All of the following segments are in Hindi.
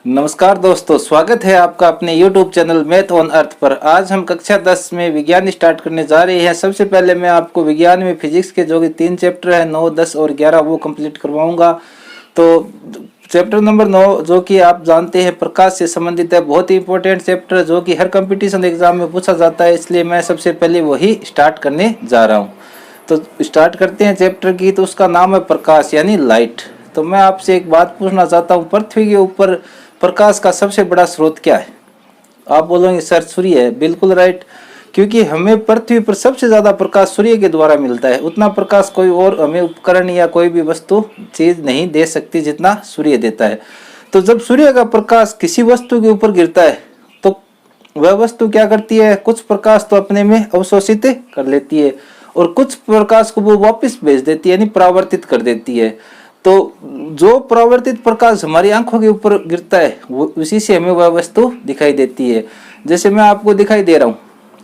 नमस्कार दोस्तों, स्वागत है आपका अपने YouTube channel math on earth पर। आज हम कक्षा 10 में विज्ञान स्टार्ट करने जा रहे हैं। सबसे पहले मैं आपको विज्ञान में फिजिक्स के जो कि 3 चैप्टर है 9, 10 और 11 वो कंप्लीट करवाऊंगा। तो चैप्टर नंबर 9 जो कि आप जानते हैं प्रकाश से संबंधित है, बहुत ही इंपॉर्टेंट चैप्टर जो कि हर कंपटीशन एग्जाम में पूछा जाता है, इसलिए मैं सबसे पहले वही स्टार्ट करने जा रहा हूँ। तो स्टार्ट करते हैं चैप्टर की। तो उसका नाम है प्रकाश यानी लाइट। तो मैं आपसे एक बात पूछना चाहता हूँ, पृथ्वी के ऊपर प्रकाश का सबसे बड़ा स्रोत क्या है? आप बोलोगे सर सूर्य है। बिल्कुल राइट, क्योंकि हमें पृथ्वी पर सबसे ज्यादा प्रकाश सूर्य के द्वारा मिलता है। उतना प्रकाश कोई और हमें उपकरण या कोई भी वस्तु चीज नहीं दे सकती जितना सूर्य देता है। तो जब सूर्य का प्रकाश किसी वस्तु के ऊपर गिरता है तो वह वस्तु क्या करती है? कुछ प्रकाश तो अपने में अवशोषित कर लेती है और कुछ प्रकाश को वो वापस भेज देती है, यानी परावर्तित कर देती है। तो जो परावर्तित प्रकाश हमारी आंखों के ऊपर गिरता है वो उसी से हमें वह वस्तु दिखाई देती है। जैसे मैं आपको दिखाई दे रहा हूँ,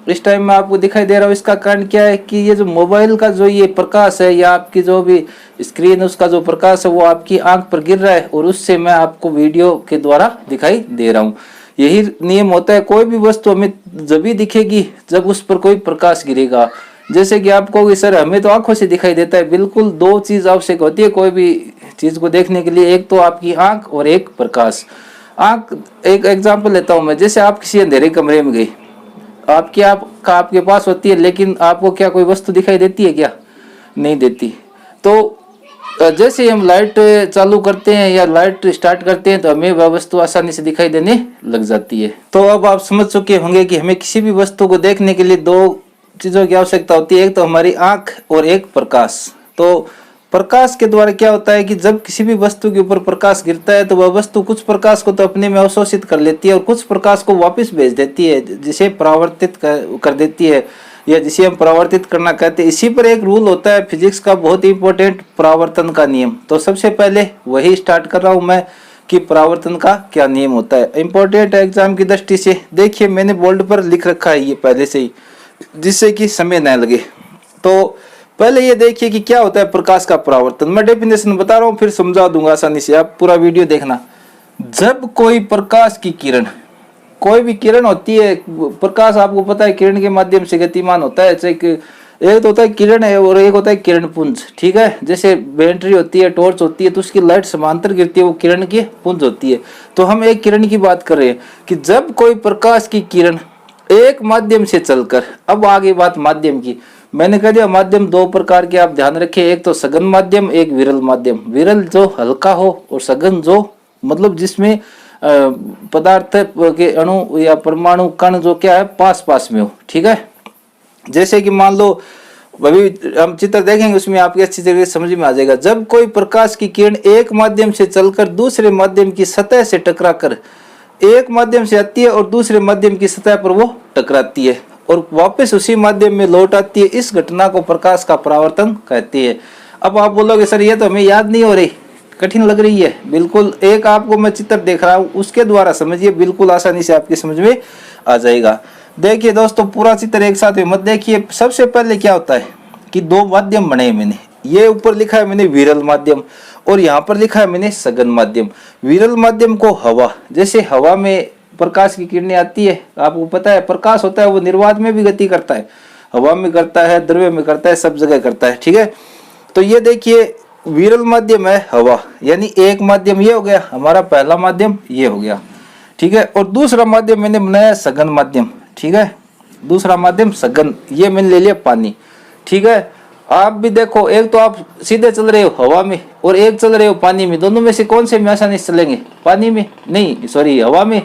इस टाइम मैं आपको दिखाई दे रहा हूँ। इसका कारण क्या है कि ये जो मोबाइल का जो ये प्रकाश है या आपकी जो भी स्क्रीन उसका जो प्रकाश है वो आपकी आंख पर गिर रहा है और उससे मैं आपको वीडियो के द्वारा दिखाई दे रहा हूँ। यही नियम होता है, कोई भी वस्तु हमें जब भी दिखेगी जब उस पर कोई प्रकाश गिरेगा। जैसे कि आप कहोगे सर हमें तो आंखों से दिखाई देता है। बिल्कुल, दो चीज आवश्यक होती है कोई भी चीज को देखने के लिए, एक तो आपकी आंख और एक प्रकाश। आंख, एक एग्जांपल लेता हूं मैं। जैसे आप किसी अंधेरे कमरे में गए, आपकी आंख आपके पास होती है, लेकिन आपको क्या कोई वस्तु दिखाई देती है? क्या नहीं देती। तो जैसे हम लाइट चालू करते हैं या लाइट स्टार्ट करते हैं तो हमें वह वस्तु आसानी से दिखाई देने लग जाती है। तो अब आप समझ चुके होंगे कि हमें किसी भी वस्तु को देखने के लिए दो चीजों की आवश्यकता होती है, एक तो हमारी आंख और एक प्रकाश। तो प्रकाश के द्वारा क्या होता है कि जब किसी भी वस्तु के ऊपर प्रकाश गिरता है तो वह वस्तु कुछ प्रकाश को तो अपने में अवशोषित कर लेती है और कुछ प्रकाश को वापस भेज देती है, जिसे परावर्तित कर देती है या जिसे हम परावर्तित करना कहते हैं। इसी पर एक रूल होता है फिजिक्स का, बहुत ही इंपॉर्टेंट, परावर्तन का नियम। तो सबसे पहले वही स्टार्ट कर रहा हूं मैं कि परावर्तन का क्या नियम होता है। इंपॉर्टेंट है एग्जाम की दृष्टि से। देखिए मैंने बोर्ड पर लिख रखा है ये पहले से ही, जिससे कि समय न लगे। तो पहले ये देखिए कि क्या होता है प्रकाश का परावर्तन। मैं डेफिनेशन बता रहा हूँ, फिर समझा दूंगा आसानी से, आप पूरा वीडियो देखना। जब कोई प्रकाश की किरण, कोई भी किरण होती है, प्रकाश आपको पता है किरण के माध्यम से गतिमान होता है। एक तो होता है किरण है और एक होता है किरण पुंज, ठीक है। जैसे बैटरी होती है, टॉर्च होती है, तो उसकी लाइट समांतर गिरती है, वो किरण की पुंज होती है। तो हम एक किरण की बात कर रहे हैं कि जब कोई प्रकाश की किरण एक माध्यम से चलकर, अब आगे बात माध्यम की। मैंने कह दिया माध्यम दो प्रकार के, आप ध्यान रखें, एक तो सघन माध्यम, एक विरल माध्यम। विरल जो हल्का हो और सघन जो मतलब जिसमें पदार्थ के अणु या परमाणु कण जो क्या है पास पास में हो, ठीक है। जैसे कि मान लो अभी हम चित्र देखेंगे उसमें आपकी अच्छी तरीके से समझ में आ जाएगा। जब कोई प्रकाश की किरण एक माध्यम से चलकर दूसरे माध्यम की सतह से टकराकर एक माध्यम से आती है और दूसरे माध्यम की सतह पर वो टकराती है और वापस उसी माध्यम में लौट आती है, इस घटना को प्रकाश का परावर्तन कहते हैं। अब आप बोलोगे सर ये तो हमें याद नहीं हो रही, कठिन लग रही है। बिल्कुल, एक आपको मैं चित्र देख रहा हूं उसके द्वारा समझिए, बिल्कुल आसानी से आपकी समझ में आ जाएगा। देखिए दोस्तों, पूरा चित्र एक साथ में मत देखिए। सबसे पहले क्या होता है कि दो माध्यम बने हैं मैंने, ये ऊपर लिखा है मैंने विरल माध्यम और यहाँ पर लिखा है मैंने सघन माध्यम। विरल माध्यम को हवा, जैसे हवा में प्रकाश की किरणें आती है, आपको पता है प्रकाश होता है वो निर्वात में भी गति करता है, हवा में करता है, द्रव्य में करता है, सब जगह करता है, ठीक है। तो ये देखिए विरल माध्यम है हवा, यानी एक माध्यम ये हो गया हमारा, पहला माध्यम ये हो गया, ठीक है। और दूसरा माध्यम मैंने बनाया सघन माध्यम, ठीक है। दूसरा माध्यम सघन, ये मैंने ले लिया पानी, ठीक है। आप भी देखो, एक तो आप सीधे चल रहे हो हवा में और एक चल रहे हो पानी में, दोनों में से कौन से में आसानी से चलेंगे? पानी में, नहीं सॉरी हवा में।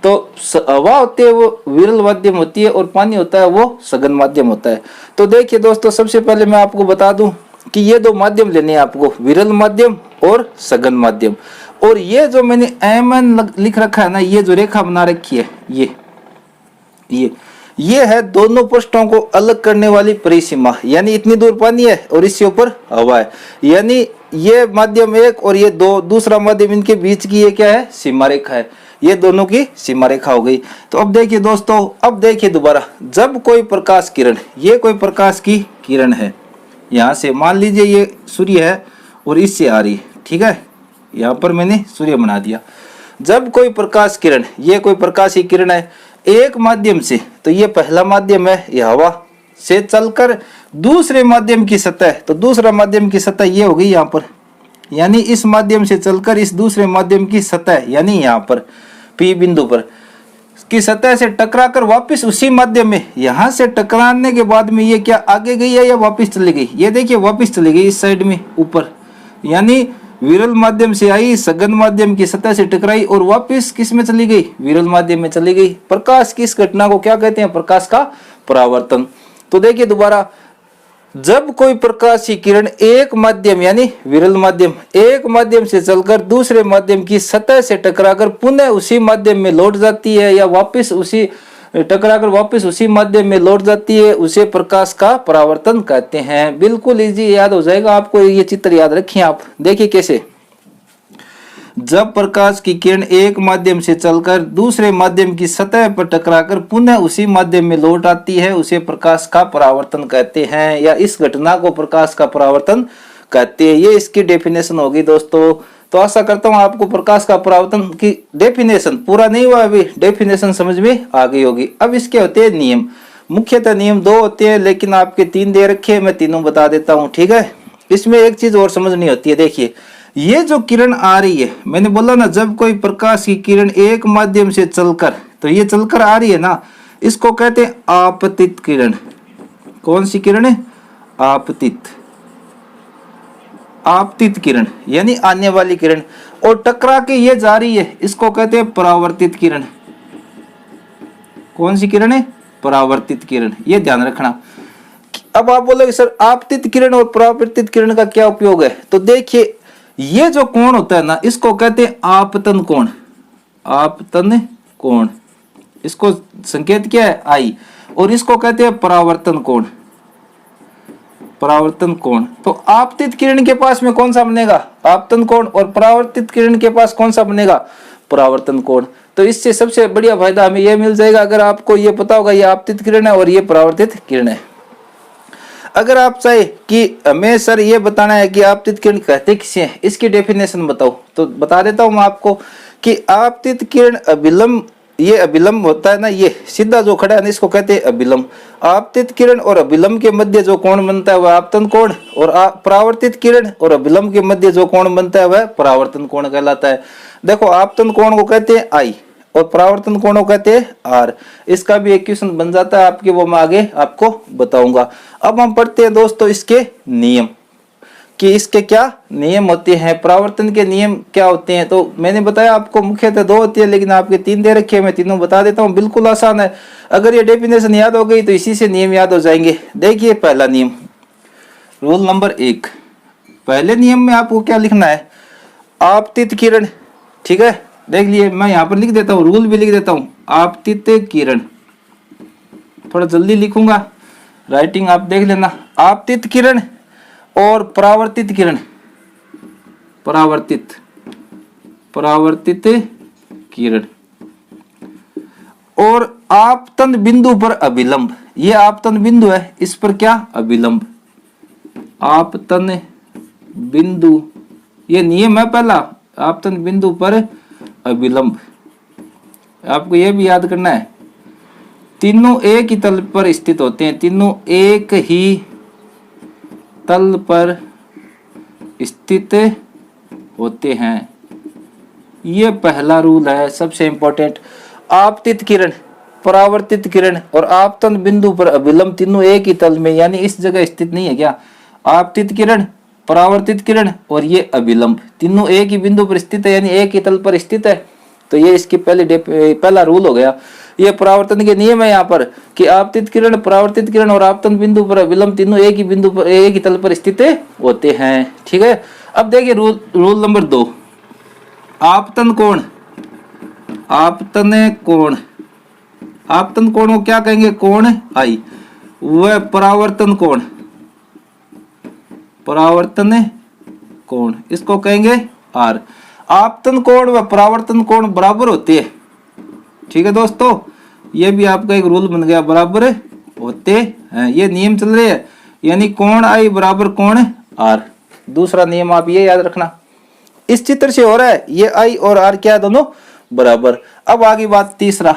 तो हवा होती है वो विरल माध्यम होती है और पानी होता है वो सघन माध्यम होता है। तो देखिए दोस्तों, सबसे पहले मैं आपको बता दूं कि ये दो माध्यम लेने हैं आपको, विरल माध्यम और सघन माध्यम। और ये जो मैंने एमएन लिख रखा है ना, ये जो रेखा बना रखी है, ये है दोनों पृष्ठों को अलग करने वाली परिसीमा, यानी इतनी दूर पानी है और इससे ऊपर हवा है, यानी ये माध्यम एक और ये दो, दूसरा माध्यम, इनके बीच की ये क्या है? सीमा रेखा है। ये दोनों की सीमा रेखा हो गई। तो अब देखिए दोस्तों, अब देखिए दोबारा, जब कोई प्रकाश किरण, ये कोई प्रकाश की किरण है, यहाँ से मान लीजिए ये सूर्य है और इससे आ रही है, ठीक है। यहाँ पर मैंने सूर्य बना दिया। जब कोई प्रकाश किरण, ये कोई प्रकाश की किरण है, एक माध्यम से, तो ये पहला माध्यम है, ये हवा से चलकर दूसरे माध्यम की सतह, तो दूसरा माध्यम की सतह ये होगी यहाँ पर, यानी इस माध्यम से चलकर इस दूसरे माध्यम की सतह, यानी यहाँ पर P बिंदु पर की सतह से टकराकर वापस उसी माध्यम में, यहां से टकराने के बाद में ये क्या आगे गई है या वापस चली गई, ये देखिए वापस चली गई इस साइड में ऊपर, यानी विरल माध्यम से आई, सघन माध्यम की सतह से टकराई और वापस किस में चली गई, विरल माध्यम में चली गई। प्रकाश की इस घटना को क्या कहते हैं, प्रकाश का परावर्तन। तो देखिए दोबारा, जब कोई प्रकाश की किरण एक माध्यम यानी विरल माध्यम, एक माध्यम से चलकर दूसरे माध्यम की सतह से टकराकर पुनः उसी माध्यम में लौट जाती है या वापस उसी टकराकर वापस उसी माध्यम में लौट जाती है, उसे प्रकाश का परावर्तन कहते हैं। बिल्कुल इजी याद हो जाएगा आपको, ये चित्र याद रखिए आप। देखिए कैसे, जब प्रकाश की किरण एक माध्यम से चलकर दूसरे माध्यम की सतह पर टकराकर पुनः उसी माध्यम में लौट आती है, उसे प्रकाश का परावर्तन कहते हैं, या इस घटना को प्रकाश का परावर्तन कहते हैं। ये इसकी डेफिनेशन होगी दोस्तों। तो आशा करता हूँ आपको प्रकाश का परावर्तन की डेफिनेशन, पूरा नहीं हुआ अभी, डेफिनेशन समझ में आ गई होगी। अब इसके होते हैं नियम। मुख्यतः नियम 2 होते हैं, लेकिन आपके 3 दे रखे हैं, मैं तीनों बता देता हूँ, ठीक है। इसमें एक चीज और समझनी होती है। देखिए, ये जो किरण आ रही है, मैंने बोला ना, जब कोई प्रकाश की किरण एक माध्यम से चलकर, तो ये चलकर आ रही है ना, इसको कहते हैं आपतित किरण। कौन सी किरण है, आपतित, आपतित किरण यानी आने वाली किरण, और टकरा के ये जा रही है, इसको कहते हैं परावर्तित किरण। कौन सी किरण है, परावर्तित किरण, ये ध्यान रखना। अब आप बोलोगे सर आपतित किरण और परावर्तित किरण का क्या उपयोग है, तो देखिए, ये जो कोण होता है ना, इसको कहते हैं आपतन कोण। आपतन कोण, इसको संकेत क्या है, आई, और इसको कहते हैं परावर्तन कोण। परावर्तन कोण, तो आपतित किरण के पास में कौन सा बनेगा, आपतन कोण, और परावर्तित किरण के पास कौन सा बनेगा, परावर्तन कोण। तो इससे सबसे बढ़िया फायदा हमें यह मिल जाएगा, अगर आपको ये पता होगा ये आपतित किरण है और ये परावर्तित किरण है। अगर आप चाहे कि हमें सर ये बताना है कि आपतित किरण कहते किसे हैं, इसकी डेफिनेशन बताओ, तो बता देता हूं मैं आपको कि आपतित किरण अभिलंब, ये अभिलंब होता है ना, ये सीधा जो खड़ा है ना, इसको कहते हैं अभिलंब। आपतित किरण और अभिलंब के मध्य जो कोण बनता है वह आपतन कोण, और परावर्तित किरण और अभिलंब के मध्य जो कोण बनता है वह परावर्तन कोण कहलाता है। देखो, आपतन कोण को कहते हैं आई और परावर्तन कोण को कहते हैं आर। इसका भी इक्वेशन बन जाता है आपके, वो मैं आगे आपको बताऊंगा। अब हम पढ़ते हैं दोस्तों इसके नियम, कि इसके क्या नियम होते हैं, परावर्तन के नियम क्या होते हैं। तो मैंने बताया आपको मुख्यतः 2 होती है, लेकिन आपके 3 दे रखे हैं, मैं तीनों बता देता हूँ। बिल्कुल आसान है, अगर ये डेफिनेशन याद हो गई तो इसी से नियम याद हो जाएंगे। देखिए पहला नियम, रूल नंबर 1, पहले नियम में आपको क्या लिखना है, आपतित किरण, ठीक है। देख लिए, मैं यहाँ पर लिख देता हूँ, रूल भी लिख देता हूँ, आपतित किरण, थोड़ा जल्दी लिखूंगा, राइटिंग आप देख लेना। आपतित किरण और परावर्तित किरण, परावर्तित किरण, और आपतन बिंदु पर अभिलंब, ये आपतन बिंदु है, इस पर क्या अभिलंब, आपतन बिंदु, ये नियम है पहला, आपतन बिंदु पर अभिलंब। आपको यह भी याद करना है, तीनों एक ही तल पर स्थित होते हैं, तीनों एक ही तल पर स्थित होते हैं, ये पहला रूल है, सबसे इंपॉर्टेंट। आपतित किरण, परावर्तित किरण और आपतन बिंदु पर अभिलंब तीनों एक ही तल में, यानी इस जगह स्थित नहीं है क्या, आपतित किरण, परावर्तित किरण और ये अभिलंब तीनों एक ही बिंदु पर स्थित है, यानी एक ही तल पर स्थित है। तो ये इसकी पहला रूल हो गया। ये परावर्तन के नियम है यहाँ पर कि आपतित किरण, परावर्तित किरण और आपतन बिंदु पर अभिलंब तीनों एक ही बिंदु पर, एक ही तल पर स्थित होते हैं, ठीक है। अब देखिए रूल नंबर 2, आपतन कोण, आपतन कोण, आपतन कोण को क्या कहेंगे, कोण आई, वह परावर्तन कोण, परावर्तन कोण, इसको कहेंगे आर। आपतन कोण व परावर्तन कोण बराबर होते हैं, ठीक है दोस्तों, ये भी आपका एक रूल बन गया, बराबर होते हैं, ये नियम चल रहे हैं, यानी कोण आई बराबर कोण आर। दूसरा नियम आप ये याद रखना, इस चित्र से हो रहा है, ये आई और आर क्या दोनों बराबर। अब आगे बात तीसरा,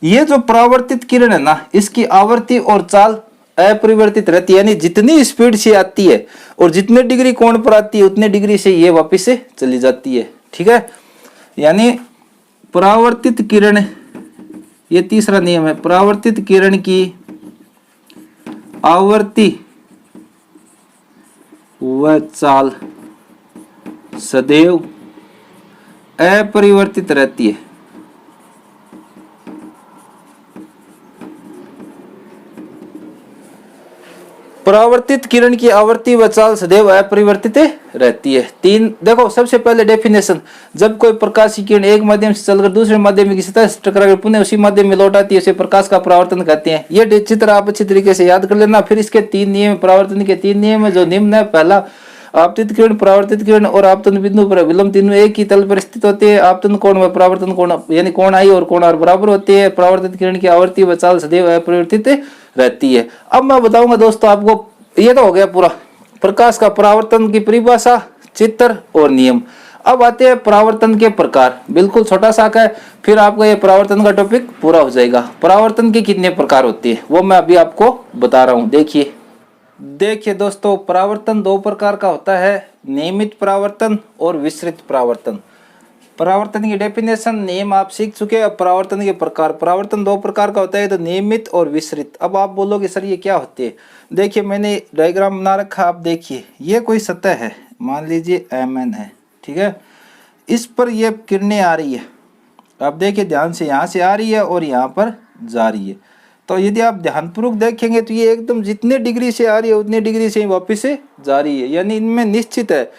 ये जो परावर्तित किरण है ना, इसकी आवृत्ति और चाल अपरिवर्तित रहती है, यानी जितनी स्पीड से आती है और जितने डिग्री कोण पर आती है उतने डिग्री से ये वापस से चली जाती है। ठीक है, यानी परावर्तित किरण, ये तीसरा नियम है, परावर्तित किरण की आवृत्ति व चाल सदैव अपरिवर्तित रहती है। परावर्तित किरण की आवृत्ति व चाल सदैव अपरिवर्तित रहती है। तीन देखो, सबसे पहले डेफिनेशन, जब कोई प्रकाश की किरण एक माध्यम से चलकर दूसरे माध्यम की सतह से टकराकर पुनः उसी माध्यम में लौट आती है, उसे प्रकाश का परावर्तन कहते हैं। ये चित्र आप अच्छी तरीके से याद कर लेना। फिर इसके तीन नियम, परावर्तन के तीन नियम है जो निम्न है। पहला, आपतित किरण, परावर्तित किरण और आपतन बिंदु पर विलंब तीनों एक ही तल पर स्थित होते हैं। आपतन कोण व परावर्तन कोण यानी कोण आई और कोण आर बराबर होते हैं। परावर्तित किरण की आवृत्ति व चाल सदैव अपरिवर्तित रहती है। अब मैं बताऊंगा दोस्तों आपको, ये तो हो गया पूरा प्रकाश का परावर्तन की परिभाषा, चित्र और नियम। अब आते हैं परावर्तन के प्रकार, बिल्कुल छोटा सा है, फिर आपका ये परावर्तन का टॉपिक पूरा हो जाएगा। परावर्तन के कितने प्रकार होते हैं वो मैं अभी आपको बता रहा हूँ। देखिए दोस्तों, परावर्तन दो प्रकार का होता है, नियमित परावर्तन और विसरित परावर्तन। परावर्तन की डेफिनेशन, नियम आप सीख चुके हैं। परावर्तन के प्रकार, परावर्तन दो प्रकार का होता है, तो नियमित और विसरित। अब आप बोलोगे सर ये क्या होते हैं? देखिए, मैंने डायग्राम बना रखा, आप देखिए, ये कोई सतह है, मान लीजिए Mn है, ठीक है, इस पर ये किरणें आ रही है। आप देखिए ध्यान से, यहाँ से आ रही है और यहाँ पर जा रही है। तो यदि आप ध्यानपूर्वक देखेंगे तो ये एकदम जितने डिग्री से आ रही है उतने डिग्री से ही वापस से जा रही है, यानी इनमें निश्चित है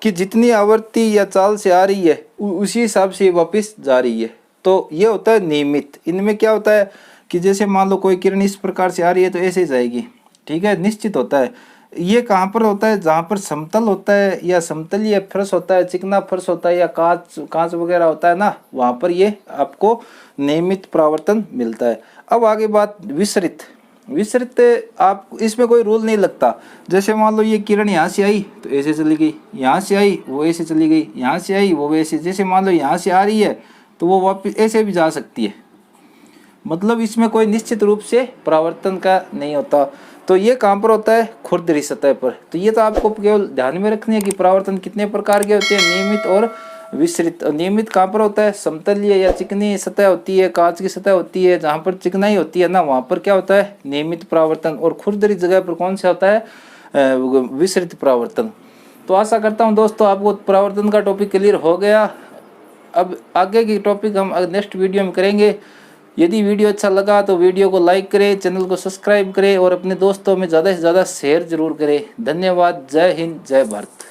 कि जितनी आवृत्ति या चाल से आ रही है उसी हिसाब से वापस जा रही है। तो ये होता है नियमित। इनमें क्या होता है कि जैसे मान लो कोई किरण इस प्रकार से आ रही है तो ऐसे जाएगी, ठीक है, निश्चित होता है। ये कहाँ पर होता है? जहाँ पर समतल होता है या समतलीय फर्श होता है, चिकना फर्श होता है या कांच वगैरह होता है ना, वहाँ पर ये आपको नियमित परावर्तन मिलता है। अब आगे बात विसरित। विसरित आप इसमें कोई रूल नहीं लगता। जैसे मान लो ये किरण यहाँ से आई तो ऐसे चली गई, यहाँ से आई वो ऐसे चली गई, यहाँ से आई वो वैसे, जैसे मान लो यहाँ से आ रही है तो वो वापस ऐसे भी जा सकती है। मतलब इसमें कोई निश्चित रूप से परावर्तन का नहीं होता। तो ये कहाँ पर होता है? खुरदरी सतह पर। तो ये तो आपको केवल ध्यान में रखनी है कि परावर्तन कितने प्रकार के होते हैं, नियमित और विसरित। नियमित कहाँ पर होता है? समतलीय या चिकनी सतह होती है, कांच की सतह होती है, जहाँ पर चिकनाई होती है ना, वहाँ पर क्या होता है? नियमित परावर्तन। और खुरदरी जगह पर कौन सा होता है? विसरित परावर्तन। तो आशा करता हूँ दोस्तों आपको परावर्तन का टॉपिक क्लियर हो गया। अब आगे की टॉपिक हम नेक्स्ट वीडियो में करेंगे। यदि वीडियो अच्छा लगा तो वीडियो को लाइक करें, चैनल को सब्सक्राइब करें और अपने दोस्तों में ज़्यादा से ज़्यादा शेयर जरूर करें। धन्यवाद। जय हिंद, जय भारत।